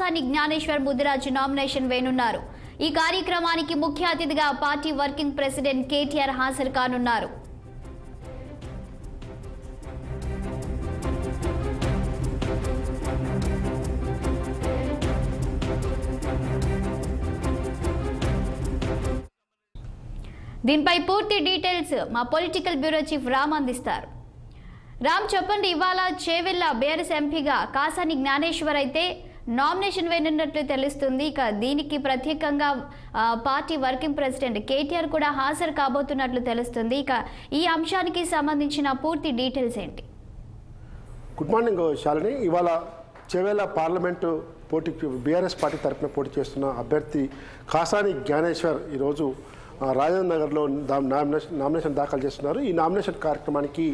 Kasani Gnaneshwar Mudiraj nomination వేయనున్నారు. ఈ కార్యక్రమానికి ముఖ్య అతిథిగా పార్టీ వర్కింగ్ ప్రెసిడెంట్ కేటీఆర్ హాజరు కానున్నారు. దీనిపై పూర్తి డీటెయిల్స్ మా పొలిటికల్ బ్యూరో చీఫ్ రామ్ అందిస్తారు. రామ్, చెప్పండి, ఇవాళ చేవెళ్ల బీఆర్ఎస్ ఎంపీగా కాసాని జ్ఞానేశ్వర్ అయితే నామినేషన్ వేయనున్నట్లు తెలుస్తుంది. ఇక దీనికి ప్రత్యేకంగా పార్టీ వర్కింగ్ ప్రెసిడెంట్ కేటీఆర్ కూడా హాజరు కాబోతున్నట్లు తెలుస్తుంది. ఇక ఈ అంశానికి సంబంధించిన పూర్తి డీటెయిల్స్ ఏంటి? Good morning Shalini. ఇవాళ చేవెళ్ల పార్లమెంటు పోటీకి బీఆర్ఎస్ పార్టీ తరఫున పోటీ చేస్తున్న అభ్యర్థి కాసాని జ్ఞానేశ్వర్ ఈరోజు రాజేంద్ర నగర్లో నామినేషన్ దాఖలు చేస్తున్నారు. ఈ నామినేషన్ కార్యక్రమానికి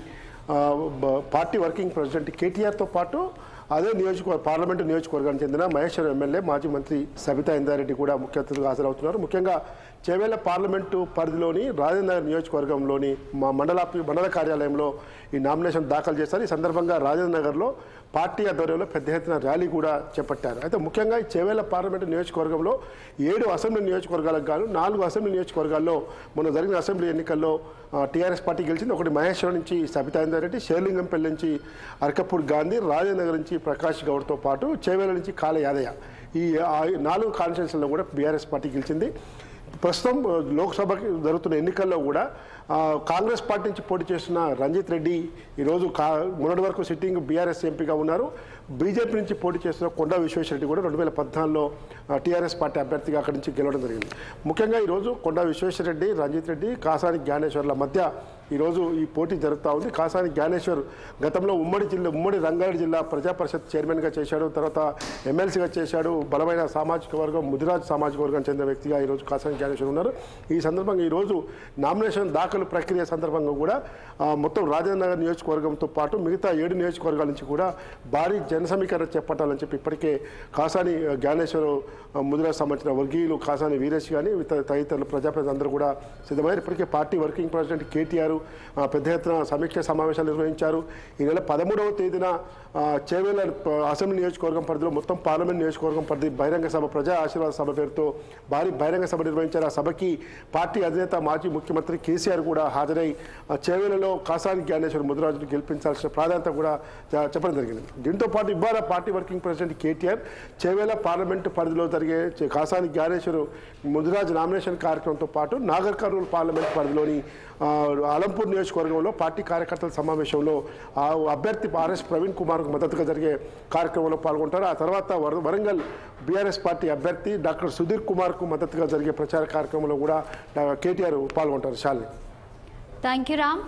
పార్టీ వర్కింగ్ ప్రెసిడెంట్ కేటీఆర్తో పాటు అదే పార్లమెంటు నియోజకవర్గానికి చెందిన మహేశ్వరం ఎమ్మెల్యే మాజీ మంత్రి సబితా ఇందారెడ్డి కూడా ముఖ్య అతిథులుగా హాజరవుతున్నారు. ముఖ్యంగా చేవెళ్ల పార్లమెంటు పరిధిలోని రాజేంద్ర నగర్ నియోజకవర్గంలోని మా మండల కార్యాలయంలో ఈ నామినేషన్ దాఖలు చేస్తారు. ఈ సందర్భంగా రాజేంద్ర నగర్లో పార్టీ ఆధ్వర్యంలో పెద్ద ఎత్తున ర్యాలీ కూడా చేపట్టారు. అయితే ముఖ్యంగా ఈ చేవెళ్ల పార్లమెంటు నియోజకవర్గంలో 7 అసెంబ్లీ నియోజకవర్గాలకు గాను 4 అసెంబ్లీ నియోజకవర్గాల్లో మొన్న జరిగిన అసెంబ్లీ ఎన్నికల్లో టీఆర్ఎస్ పార్టీ గెలిచింది. ఒకటి మహేశ్వరం నుంచి సబితా ఇందారెడ్డి, షేర్లింగంపల్లి నుంచి అరకపూడి గాంధీ, రాజేంద్ర నగర్ నుంచి ప్రకాష్ గౌడ్తో పాటు చేవెళ్ల నుంచి కాళ యాదయ్య. ఈ 4 కాన్స్టిట్యూన్సీల్లో కూడా బీఆర్ఎస్ పార్టీ గెలిచింది. ప్రస్తుతం లోక్సభకి జరుగుతున్న ఎన్నికల్లో కూడా కాంగ్రెస్ పార్టీ నుంచి పోటీ చేస్తున్న రంజిత్ రెడ్డి ఈరోజు మొన్నటి వరకు సిట్టింగ్ బీఆర్ఎస్ ఎంపీగా ఉన్నారు. బీజేపీ నుంచి పోటీ చేస్తున్న కొండా విశ్వేశ్వరరెడ్డి కూడా 2014లో టీఆర్ఎస్ పార్టీ అభ్యర్థిగా అక్కడి నుంచి గెలవడం జరిగింది. ముఖ్యంగా ఈరోజు కొండా విశ్వేశ్వరరెడ్డి, రంజిత్ రెడ్డి, కాసాని జ్ఞానేశ్వర్ల మధ్య ఈరోజు ఈ పోటీ జరుగుతూ ఉంది. కాసాని జ్ఞానేశ్వర్ గతంలో ఉమ్మడి రంగారెడ్డి జిల్లా ప్రజా పరిషత్ చైర్మన్గా చేశాడు, తర్వాత ఎమ్మెల్సీగా చేశాడు. బలమైన సామాజిక వర్గం, ముదిరాజ్ సామాజిక వర్గానికి చెందిన వ్యక్తిగా ఈరోజు కాసాని జ్ఞానేశ్వర్ ఉన్నారు. ఈ సందర్భంగా ఈరోజు నామినేషన్ దాఖలు ప్రక్రియ సందర్భంగా కూడా మొత్తం రాజేంద్ర నగర్ నియోజకవర్గంతో పాటు మిగతా 7 నియోజకవర్గాల నుంచి కూడా భారీ జనసమీకరణ చేపట్టాలని చెప్పి ఇప్పటికే కాసాని జ్ఞానేశ్వర్, ముదిరాజ్ సంబంధించిన వర్గీయులు కాసాని వీరేష్ కానీ తదితరులు ప్రజాప్రతినిధులు అందరూ కూడా సిద్ధమయ్యారు. ఇప్పటికే పార్టీ వర్కింగ్ ప్రెసిడెంట్ కేటీఆర్ పెద్ద ఎత్తున సమీక్ష సమావేశాలు నిర్వహించారు. ఈ నెల 13వ తేదీన చేవెళ్ల అసెంబ్లీ నియోజకవర్గం పరిధిలో మొత్తం పార్లమెంట్ నియోజకవర్గం పరిధి బహిరంగ సభ, ప్రజా ఆశీర్వాద సభ పేరుతో భారీ బహిరంగ సభ నిర్వహించారు. ఆ సభకి పార్టీ అధినేత మాజీ ముఖ్యమంత్రి కేసీఆర్ కూడా హాజరై చేవెళ్లలో కాసాని జ్ఞానేశ్వర్ ముదిరాజును గెలిపించాల్సిన ప్రాధాన్యత కూడా చెప్పడం జరిగింది. దీంతో పాటు ఇవాళ party working president KTR Chevella parliament పరిధిలో జరిగే కాసాని జ్ఞానేశ్వర్ ముదిరాజ్ నామినేషన్ కార్యక్రమంతో పాటు నాగర్ కర్నూలు పార్లమెంట్ పరిధిలోని అలంపూర్ నియోజకవర్గంలో పార్టీ కార్యకర్తల సమావేశంలో అభ్యర్థి ఆర్ఎస్ ప్రవీణ్ కుమార్కు మద్దతుగా జరిగే కార్యక్రమంలో పాల్గొంటారు. ఆ తర్వాత వరంగల్ బీఆర్ఎస్ పార్టీ అభ్యర్థి డాక్టర్ సుధీర్ కుమార్కు మద్దతుగా జరిగే ప్రచార కార్యక్రమంలో కూడా కేటీఆర్ పాల్గొంటారు. శాలిని. Thank you Ram.